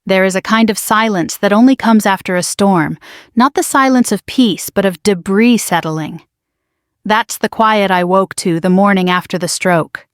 There is a kind of silence that only comes after a storm, not the silence of peace, but of debris settling. That's the quiet I woke to the morning after the stroke.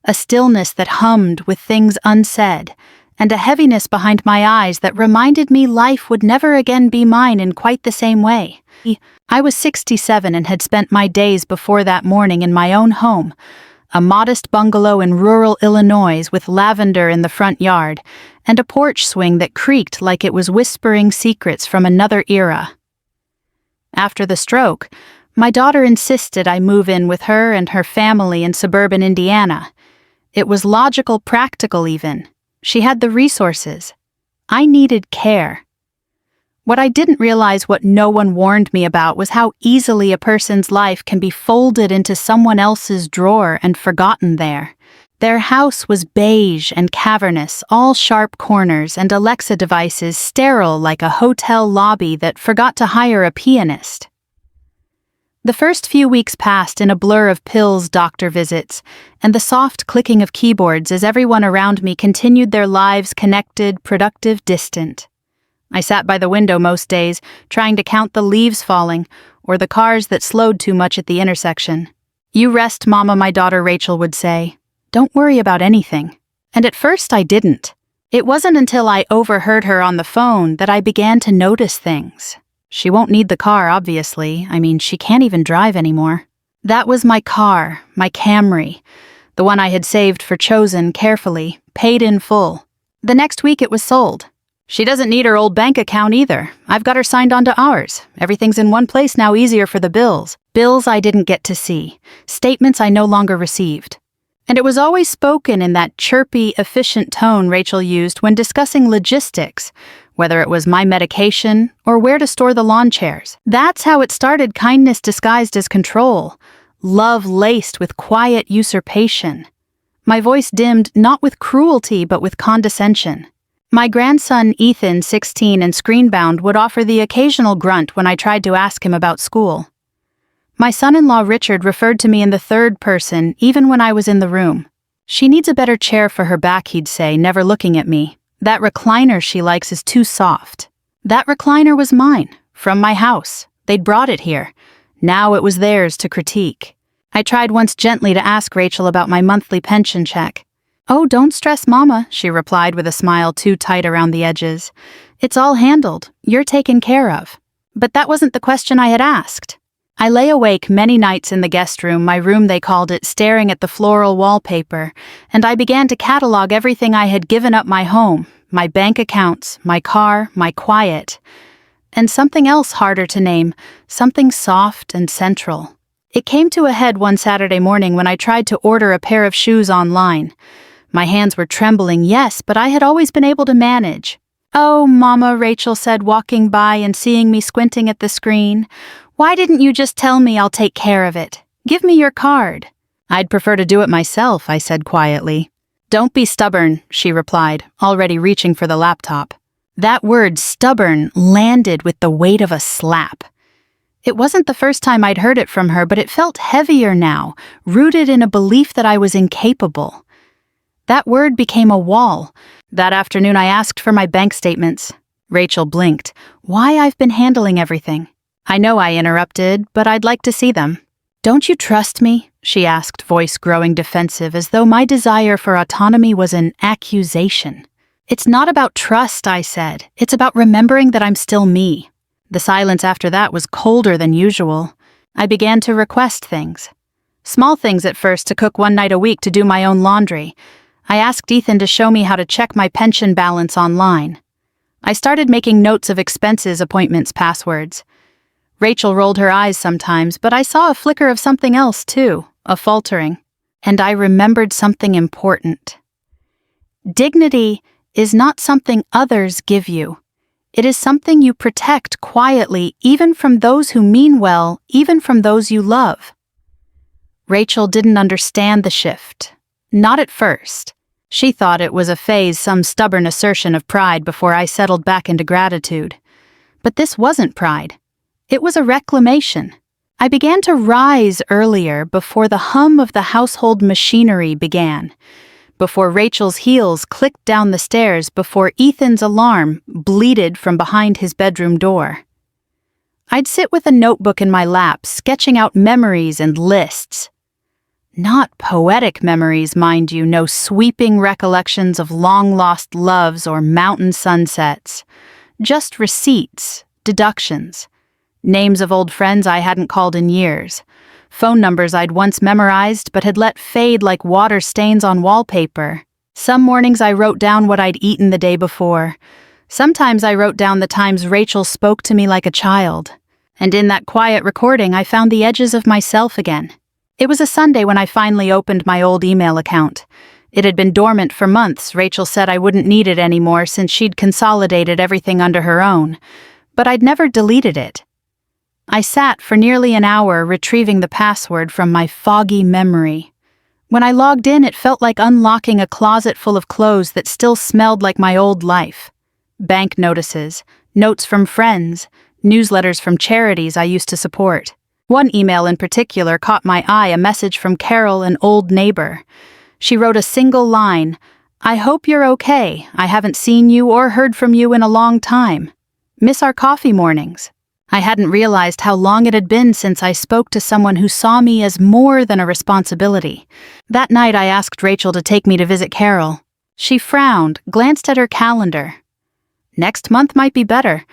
A stillness that hummed with things unsaid, and a heaviness behind my eyes that reminded me life would never again be mine in quite the same way. I was 67 and had spent my days before that morning in my own home, a modest bungalow in rural Illinois with lavender in the front yard, and a porch swing that creaked like it was whispering secrets from another era. After the stroke, my daughter insisted I move in with her and her family in suburban Indiana. It was logical, practical even. She had the resources. I needed care. What I didn't realize, what no one warned me about, was how easily a person's life can be folded into someone else's drawer and forgotten there. Their house was beige and cavernous, all sharp corners and Alexa devices sterile like a hotel lobby that forgot to hire a pianist. The first few weeks passed in a blur of pills, doctor visits, and the soft clicking of keyboards as everyone around me continued their lives connected, productive, distant. I sat by the window most days, trying to count the leaves falling, or the cars that slowed too much at the intersection. "You rest, Mama," my daughter Rachel would say. "Don't worry about anything." And at first I didn't. It wasn't until I overheard her on the phone that I began to notice things. She won't need the car, obviously. I mean, she can't even drive anymore. That was my car, my Camry, the one I had saved for Chosen carefully, paid in full. The next week it was sold. "She doesn't need her old bank account either. I've got her signed onto ours. Everything's in one place now, easier for the bills." Bills I didn't get to see. Statements I no longer received. And it was always spoken in that chirpy, efficient tone Rachel used when discussing logistics, whether it was my medication or where to store the lawn chairs. That's how it started, kindness disguised as control, love laced with quiet usurpation. My voice dimmed not with cruelty but with condescension. My grandson Ethan, 16 and screenbound, would offer the occasional grunt when I tried to ask him about school. My son-in-law Richard referred to me in the third person even when I was in the room. "She needs a better chair for her back," he'd say, never looking at me. "That recliner she likes is too soft." That recliner was mine, from my house. They'd brought it here. Now it was theirs to critique. I tried once gently to ask Rachel about my monthly pension check. "Oh, don't stress, Mama," she replied with a smile too tight around the edges. "It's all handled. You're taken care of." But that wasn't the question I had asked. I lay awake many nights in the guest room, my room they called it, staring at the floral wallpaper, and I began to catalog everything I had given up: my home, my bank accounts, my car, my quiet. And something else harder to name, something soft and central. It came to a head one Saturday morning when I tried to order a pair of shoes online. My hands were trembling, yes, but I had always been able to manage. "Oh, Mama," Rachel said, walking by and seeing me squinting at the screen. "Why didn't you just tell me I'll take care of it? Give me your card." "I'd prefer to do it myself," I said quietly. "Don't be stubborn," she replied, already reaching for the laptop. That word, stubborn, landed with the weight of a slap. It wasn't the first time I'd heard it from her, but it felt heavier now, rooted in a belief that I was incapable. That word became a wall. That afternoon I asked for my bank statements. Rachel blinked. "Why, I've been handling everything." "I know," I interrupted, "but I'd like to see them." "Don't you trust me?" she asked, voice growing defensive, as though my desire for autonomy was an accusation. "It's not about trust," I said. "It's about remembering that I'm still me." The silence after that was colder than usual. I began to request things. Small things at first, to cook one night a week, to do my own laundry. I asked Ethan to show me how to check my pension balance online. I started making notes of expenses, appointments, passwords. Rachel rolled her eyes sometimes, but I saw a flicker of something else too, a faltering. And I remembered something important. Dignity is not something others give you. It is something you protect quietly, even from those who mean well, even from those you love. Rachel didn't understand the shift. Not at first. She thought it was a phase, some stubborn assertion of pride before I settled back into gratitude. But this wasn't pride. It was a reclamation. I began to rise earlier, before the hum of the household machinery began, before Rachel's heels clicked down the stairs, before Ethan's alarm bleated from behind his bedroom door. I'd sit with a notebook in my lap, sketching out memories and lists. Not poetic memories, mind you, no sweeping recollections of long-lost loves or mountain sunsets. Just receipts, deductions, names of old friends I hadn't called in years, phone numbers I'd once memorized but had let fade like water stains on wallpaper. Some mornings I wrote down what I'd eaten the day before. Sometimes I wrote down the times Rachel spoke to me like a child. And in that quiet recording, I found the edges of myself again. It was a Sunday when I finally opened my old email account. It had been dormant for months. Rachel said I wouldn't need it anymore since she'd consolidated everything under her own. But I'd never deleted it. I sat for nearly an hour retrieving the password from my foggy memory. When I logged in, it felt like unlocking a closet full of clothes that still smelled like my old life. Bank notices, notes from friends, newsletters from charities I used to support. One email in particular caught my eye, a message from Carol, an old neighbor. She wrote a single line, "I hope you're okay. I haven't seen you or heard from you in a long time. Miss our coffee mornings." I hadn't realized how long it had been since I spoke to someone who saw me as more than a responsibility. That night I asked Rachel to take me to visit Carol. She frowned, glanced at her calendar. "Next month might be better.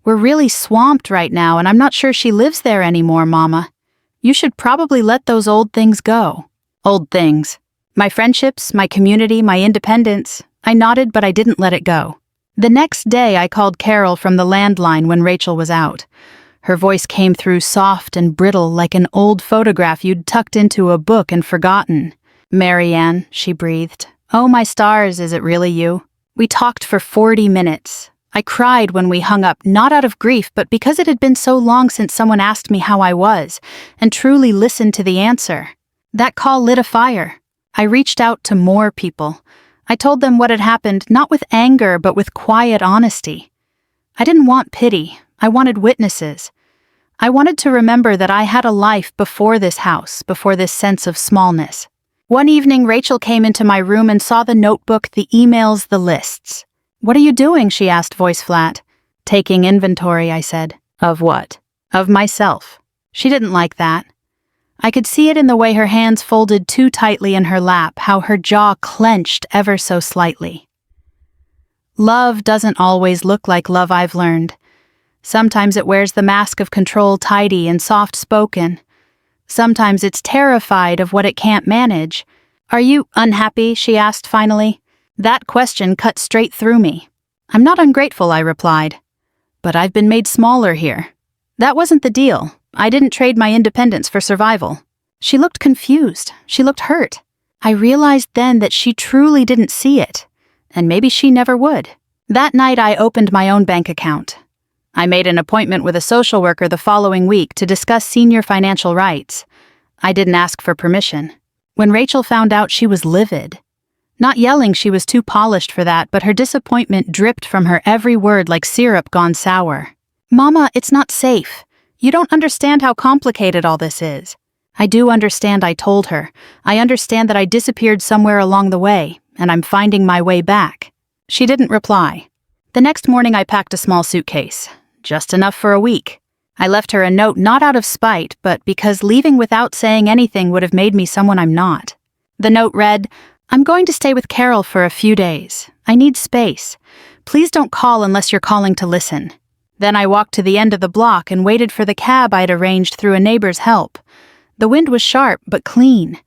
We're really swamped right now, and I'm not sure she lives there anymore, Mama. You should probably let those old things go." Old things. My friendships, my community, my independence. I nodded, but I didn't let it go. The next day, I called Carol from the landline when Rachel was out. Her voice came through soft and brittle like an old photograph you'd tucked into a book and forgotten. "Marianne," she breathed. "Oh, my stars, is it really you?" We talked for 40 minutes. I cried when we hung up, not out of grief, but because it had been so long since someone asked me how I was, and truly listened to the answer. That call lit a fire. I reached out to more people. I told them what had happened, not with anger, but with quiet honesty. I didn't want pity. I wanted witnesses. I wanted to remember that I had a life before this house, before this sense of smallness. One evening, Rachel came into my room and saw the notebook, the emails, the lists. "What are you doing?" she asked, voice flat. "Taking inventory," I said. "Of what?" "Of myself." She didn't like that. I could see it in the way her hands folded too tightly in her lap, how her jaw clenched ever so slightly. Love doesn't always look like love, I've learned. Sometimes it wears the mask of control, tidy and soft-spoken. Sometimes it's terrified of what it can't manage. "Are you unhappy?" she asked finally. That question cut straight through me. "I'm not ungrateful," I replied. "But I've been made smaller here." That wasn't the deal. I didn't trade my independence for survival. She looked confused. She looked hurt. I realized then that she truly didn't see it. And maybe she never would. That night I opened my own bank account. I made an appointment with a social worker the following week to discuss senior financial rights. I didn't ask for permission. When Rachel found out, she was livid. Not yelling, she was too polished for that, but her disappointment dripped from her every word like syrup gone sour. "Mama, it's not safe. You don't understand how complicated all this is." "I do understand," I told her. "I understand that I disappeared somewhere along the way, and I'm finding my way back." She didn't reply. The next morning I packed a small suitcase. Just enough for a week. I left her a note not out of spite, but because leaving without saying anything would have made me someone I'm not. The note read, "I'm going to stay with Carol for a few days. I need space. Please don't call unless you're calling to listen." Then I walked to the end of the block and waited for the cab I'd arranged through a neighbor's help. The wind was sharp but clean.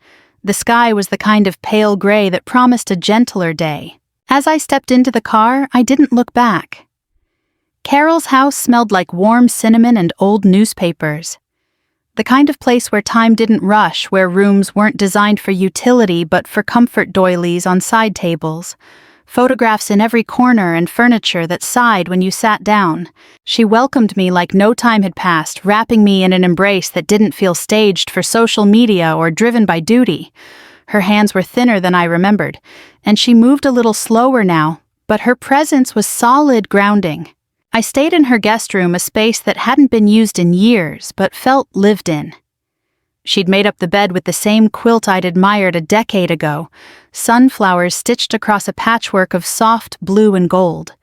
The sky was the kind of pale gray that promised a gentler day. As I stepped into the car, I didn't look back. Carol's house smelled like warm cinnamon and old newspapers. The kind of place where time didn't rush, where rooms weren't designed for utility but for comfort doilies on side tables. Photographs in every corner and furniture that sighed when you sat down. She welcomed me like no time had passed, wrapping me in an embrace that didn't feel staged for social media or driven by duty. Her hands were thinner than I remembered, and she moved a little slower now, but her presence was solid grounding. I stayed in her guest room, a space that hadn't been used in years but felt lived in. She'd made up the bed with the same quilt I'd admired a decade ago, sunflowers stitched across a patchwork of soft blue and gold.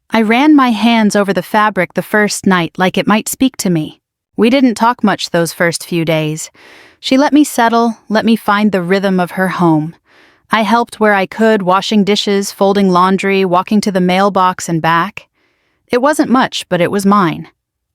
I ran my hands over the fabric the first night like it might speak to me. We didn't talk much those first few days. She let me settle, let me find the rhythm of her home. I helped where I could, washing dishes, folding laundry, walking to the mailbox and back. It wasn't much, but it was mine.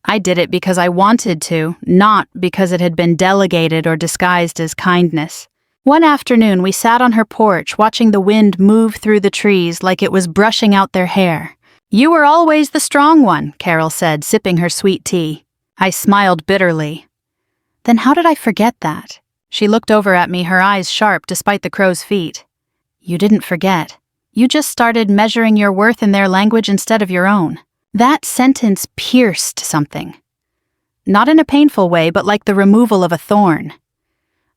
I did it because I wanted to, not because it had been delegated or disguised as kindness. One afternoon, we sat on her porch watching the wind move through the trees like it was brushing out their hair. "You were always the strong one," Carol said, sipping her sweet tea. I smiled bitterly. Then how did I forget that? She looked over at me, her eyes sharp despite the crow's feet. "You didn't forget. You just started measuring your worth in their language instead of your own." That sentence pierced something. Not in a painful way, but like the removal of a thorn.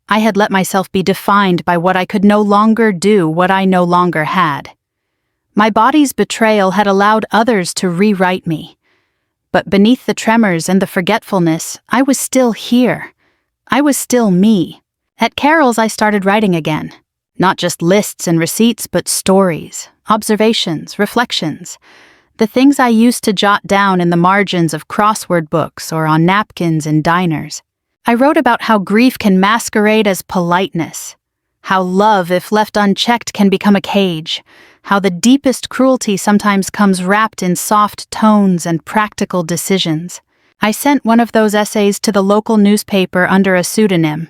I had let myself be defined by what I could no longer do, what I no longer had. My body's betrayal had allowed others to rewrite me. But beneath the tremors and the forgetfulness, I was still here. I was still me. At Carol's, I started writing again. Not just lists and receipts, but stories, observations, reflections. The things I used to jot down in the margins of crossword books or on napkins in diners. I wrote about how grief can masquerade as politeness, how love, if left unchecked, can become a cage, how the deepest cruelty sometimes comes wrapped in soft tones and practical decisions. I sent one of those essays to the local newspaper under a pseudonym.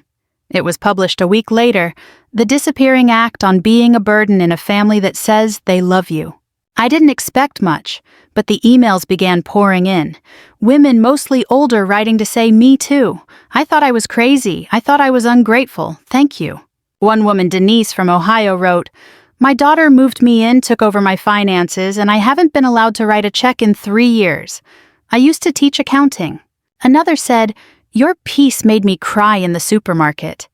It was published a week later, The Disappearing Act on Being a Burden in a Family That Says They Love You. I didn't expect much, but the emails began pouring in. Women, mostly older, writing to say, "Me too. I thought I was crazy. I thought I was ungrateful. Thank you." One woman, Denise from Ohio, wrote, "My daughter moved me in, took over my finances, and I haven't been allowed to write a check in 3 years. I used to teach accounting." Another said, "Your piece made me cry in the supermarket.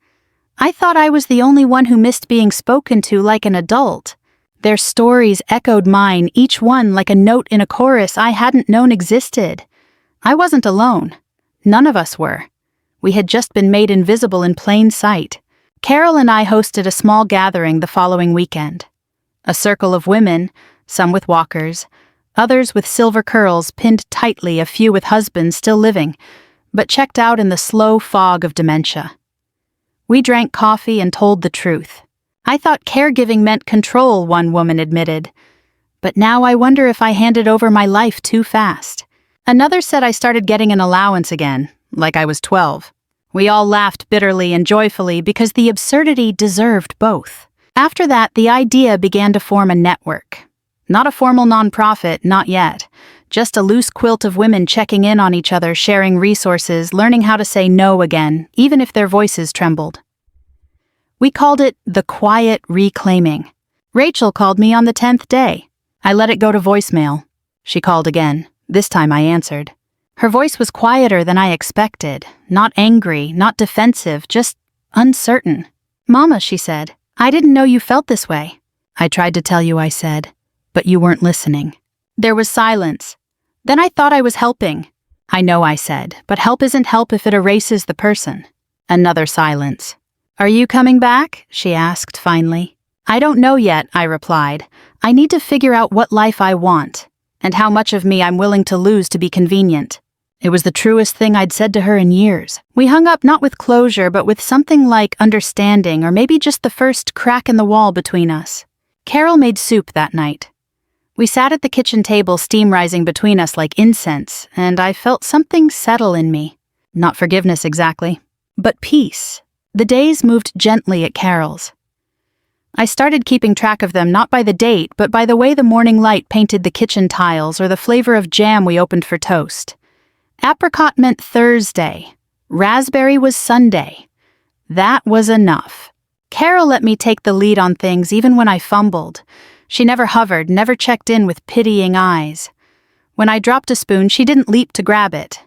I thought I was the only one who missed being spoken to like an adult." Their stories echoed mine, each one like a note in a chorus I hadn't known existed. I wasn't alone. None of us were. We had just been made invisible in plain sight. Carol and I hosted a small gathering the following weekend. A circle of women, some with walkers, others with silver curls pinned tightly, a few with husbands still living, but checked out in the slow fog of dementia. We drank coffee and told the truth. "I thought caregiving meant control," one woman admitted. "But now I wonder if I handed over my life too fast." Another said I started getting an allowance again, like I was 12. We all laughed bitterly and joyfully because the absurdity deserved both. After that, the idea began to form a network. Not a formal nonprofit, not yet. Just a loose quilt of women checking in on each other, sharing resources, learning how to say no again, even if their voices trembled. We called it the quiet reclaiming. Rachel called me on the 10th day. I let it go to voicemail. She called again. This time I answered. Her voice was quieter than I expected. Not angry, not defensive, just uncertain. "Mama," she said, "I didn't know you felt this way." "I tried to tell you," I said, "but you weren't listening." There was silence. Then I thought I was helping. "I know," I said, "but help isn't help if it erases the person." Another silence. "Are you coming back?" she asked finally. "I don't know yet," I replied. "I need to figure out what life I want, and how much of me I'm willing to lose to be convenient." It was the truest thing I'd said to her in years. We hung up not with closure, but with something like understanding, or maybe just the first crack in the wall between us. Carol made soup that night. We sat at the kitchen table, steam rising between us like incense, and I felt something settle in me. Not forgiveness exactly, but peace. The days moved gently at Carol's. I started keeping track of them not by the date, but by the way the morning light painted the kitchen tiles or the flavor of jam we opened for toast. Apricot meant Thursday. Raspberry was Sunday. That was enough. Carol let me take the lead on things even when I fumbled. She never hovered, never checked in with pitying eyes. When I dropped a spoon, she didn't leap to grab it.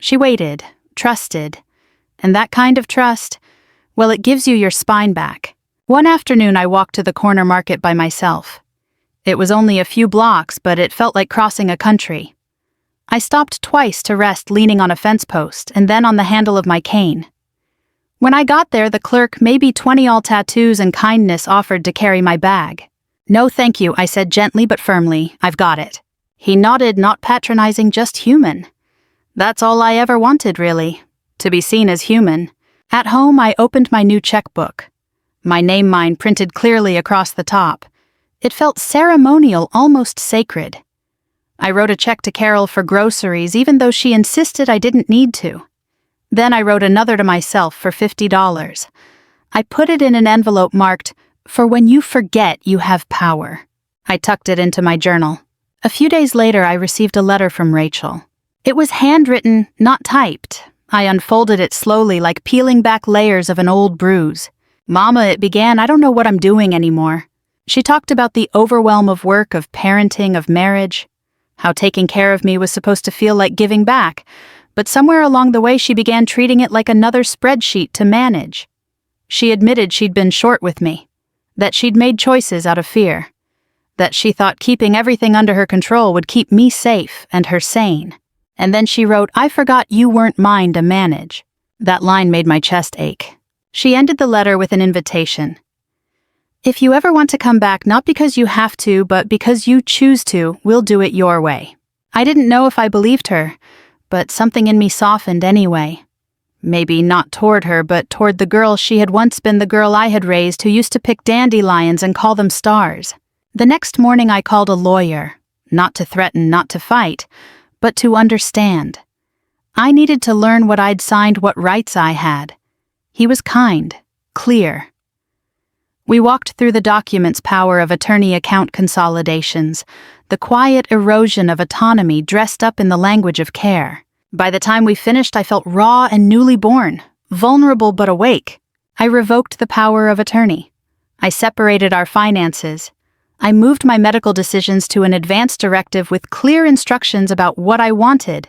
She waited, trusted. And that kind of trust, well, it gives you your spine back. One afternoon, I walked to the corner market by myself. It was only a few blocks, but it felt like crossing a country. I stopped twice to rest, leaning on a fence post, and then on the handle of my cane. When I got there, the clerk, maybe 20 all tattoos and kindness, offered to carry my bag. "No thank you," I said gently but firmly. "I've got it." He nodded, not patronizing, just human. That's all I ever wanted, really. To be seen as human. At home, I opened my new checkbook. My name mine printed clearly across the top. It felt ceremonial, almost sacred. I wrote a check to Carol for groceries, even though she insisted I didn't need to. Then I wrote another to myself for $50. I put it in an envelope marked, "For when you forget you have power." I tucked it into my journal. A few days later, I received a letter from Rachel. It was handwritten, not typed. I unfolded it slowly, like peeling back layers of an old bruise. "Mama," it began, "I don't know what I'm doing anymore." She talked about the overwhelm of work, of parenting, of marriage, how taking care of me was supposed to feel like giving back, but somewhere along the way she began treating it like another spreadsheet to manage. She admitted she'd been short with me, that she'd made choices out of fear, that she thought keeping everything under her control would keep me safe and her sane. And then she wrote, "I forgot you weren't mine to manage." That line made my chest ache. She ended the letter with an invitation. "If you ever want to come back, not because you have to, but because you choose to, we'll do it your way." I didn't know if I believed her, but something in me softened anyway. Maybe not toward her, but toward the girl she had once been, the girl I had raised who used to pick dandelions and call them stars. The next morning I called a lawyer, not to threaten, not to fight, but to understand. I needed to learn what I'd signed, what rights I had. He was kind, clear. We walked through the documents' power of attorney account consolidations, the quiet erosion of autonomy dressed up in the language of care. By the time we finished, I felt raw and newly born, vulnerable but awake. I revoked the power of attorney. I separated our finances. I moved my medical decisions to an advance directive with clear instructions about what I wanted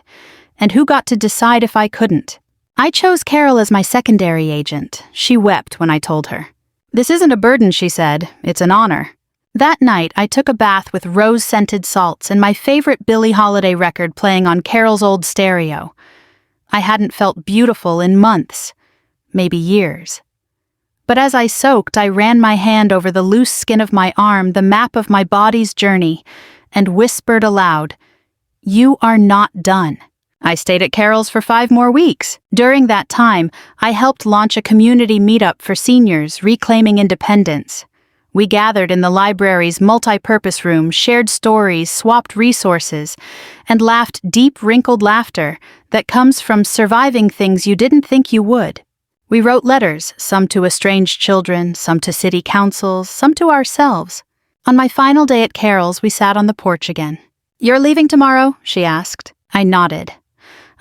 and who got to decide if I couldn't. I chose Carol as my secondary agent. She wept when I told her. "This isn't a burden," she said. "It's an honor." That night, I took a bath with rose-scented salts and my favorite Billie Holiday record playing on Carol's old stereo. I hadn't felt beautiful in months, maybe years. But as I soaked, I ran my hand over the loose skin of my arm, the map of my body's journey, and whispered aloud, "You are not done." I stayed at Carol's for 5 more weeks. During that time, I helped launch a community meetup for seniors reclaiming independence. We gathered in the library's multi-purpose room, shared stories, swapped resources, and laughed deep, wrinkled laughter that comes from surviving things you didn't think you would. We wrote letters, some to estranged children, some to city councils, some to ourselves. On my final day at Carol's, we sat on the porch again. "You're leaving tomorrow?" she asked. I nodded.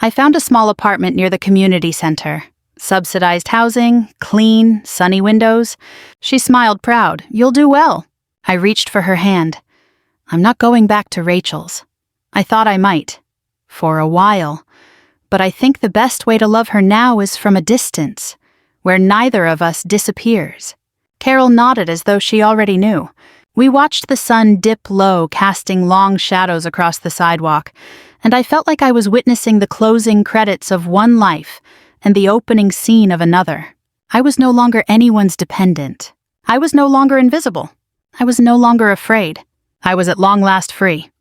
I found a small apartment near the community center. Subsidized housing, clean, sunny windows. She smiled proud. "You'll do well." I reached for her hand. "I'm not going back to Rachel's." I thought I might. For a while. But I think the best way to love her now is from a distance, where neither of us disappears. Carol nodded as though she already knew. We watched the sun dip low, casting long shadows across the sidewalk, and I felt like I was witnessing the closing credits of one life and the opening scene of another. I was no longer anyone's dependent. I was no longer invisible. I was no longer afraid. I was at long last free.